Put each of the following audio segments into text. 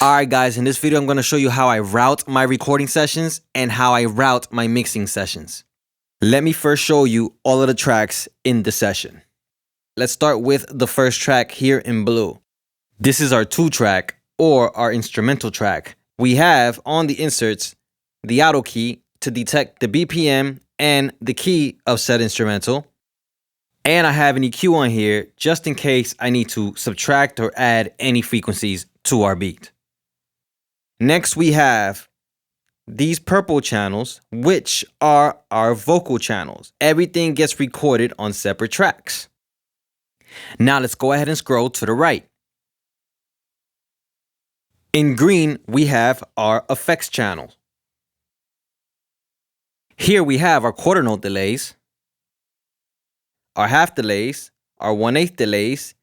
Alright guys, in this video I'm going to show you how I route my recording sessions and how I route my mixing sessions. Let me first show you all of the tracks in the session. Let's start with the first track here in blue. This is our 2-track or our instrumental track. We have on the inserts the auto key to detect the BPM and the key of said instrumental. And I have an EQ on here just in case I need to subtract or add any frequencies to our beat. Next, we have these purple channels, which are our vocal channels. Everything gets recorded on separate tracks. Now let's go ahead and scroll to the right. In green, we have our effects channels. Here we have our quarter note delays, our half delays, our 1/8 delays,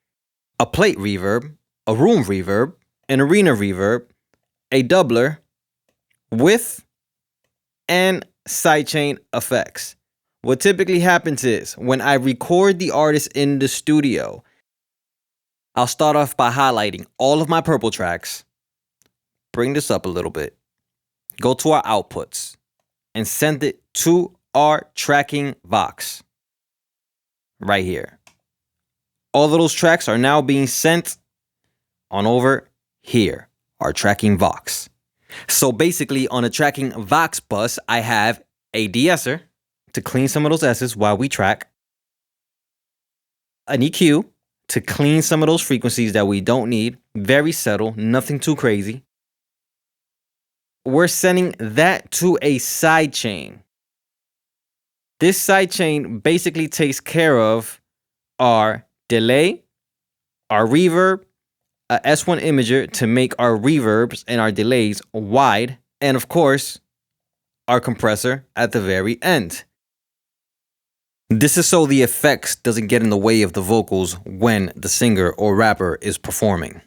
a plate reverb, a room reverb, an arena reverb, a doubler, width, and sidechain effects. What typically happens is when I record the artist in the studio, I'll start off by highlighting all of my purple tracks, bring this up a little bit, go to our outputs, and send it to our tracking box right here. All of those tracks are now being sent on over here, our tracking box. So basically on a tracking Vox bus, I have a de-esser to clean some of those S's while we track, an EQ to clean some of those frequencies that we don't need, very subtle, nothing too crazy. We're sending that to a sidechain. This sidechain basically takes care of our delay, our reverb, a S1 imager to make our reverbs and our delays wide, and of course, our compressor at the very end. This is so the effects doesn't get in the way of the vocals when the singer or rapper is performing.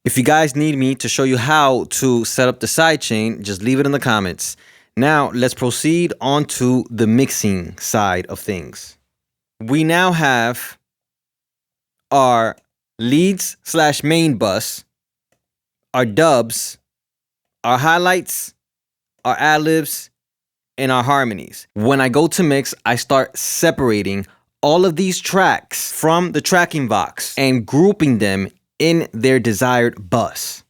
If you guys need me to show you how to set up the sidechain, just leave it in the comments. Now, let's proceed on to the mixing side of things. We now have our leads / main bus, our dubs, our highlights, our ad-libs, and our harmonies. When I go to mix, I start separating all of these tracks from the tracking box and grouping them in their desired bus.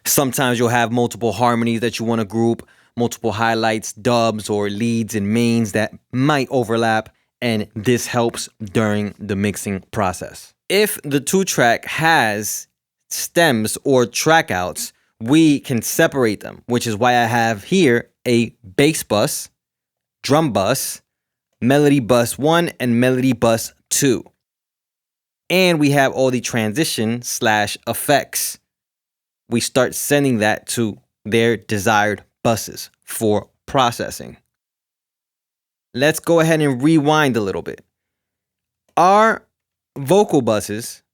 Sometimes you'll have multiple harmonies that you want to group, multiple highlights, dubs, or leads and mains that might overlap, and this helps during the mixing process. If the 2-track has stems or track outs, we can separate them, which is why I have here a bass bus, drum bus, melody bus 1, and melody bus 2. And we have all the transition / effects. We start sending that to their desired buses for processing. Let's go ahead and rewind a little bit. Our vocal buses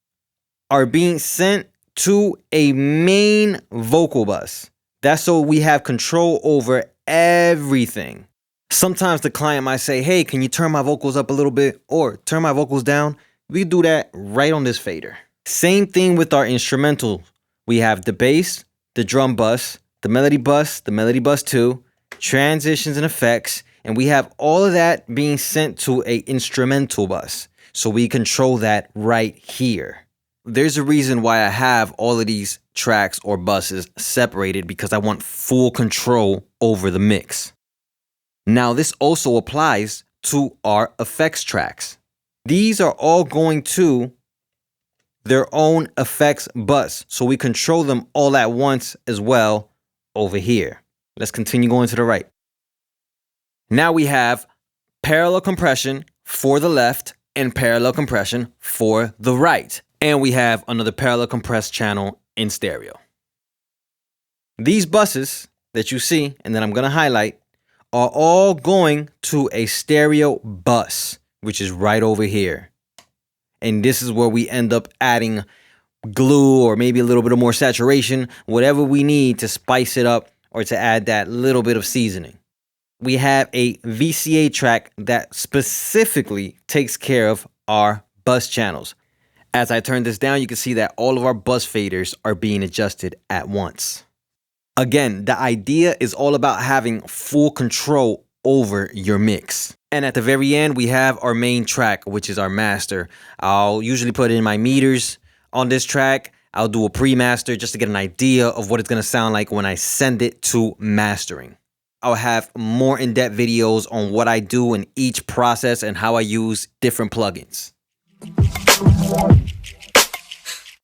are being sent to a main vocal bus. That's so we have control over everything. Sometimes the client might say, hey, can you turn my vocals up a little bit or turn my vocals down? We do that right on this fader. Same thing with our instrumental. We have the bass, the drum bus, the melody bus 2, transitions and effects, and we have all of that being sent to a instrumental bus. So we control that right here. There's a reason why I have all of these tracks or buses separated, because I want full control over the mix. Now this also applies to our effects tracks. These are all going to their own effects bus, so we control them all at once as well over here. Let's continue going to the right. Now we have parallel compression for the left and parallel compression for the right. And we have another parallel compressed channel in stereo. These buses that you see, and that I'm going to highlight, are all going to a stereo bus, which is right over here. And this is where we end up adding glue or maybe a little bit of more saturation, whatever we need to spice it up or to add that little bit of seasoning. We have a VCA track that specifically takes care of our bus channels. As I turn this down, you can see that all of our buzz faders are being adjusted at once. Again, the idea is all about having full control over your mix. And at the very end, we have our main track, which is our master. I'll usually put in my meters on this track. I'll do a pre-master just to get an idea of what it's going to sound like when I send it to mastering. I'll have more in-depth videos on what I do in each process and how I use different plugins.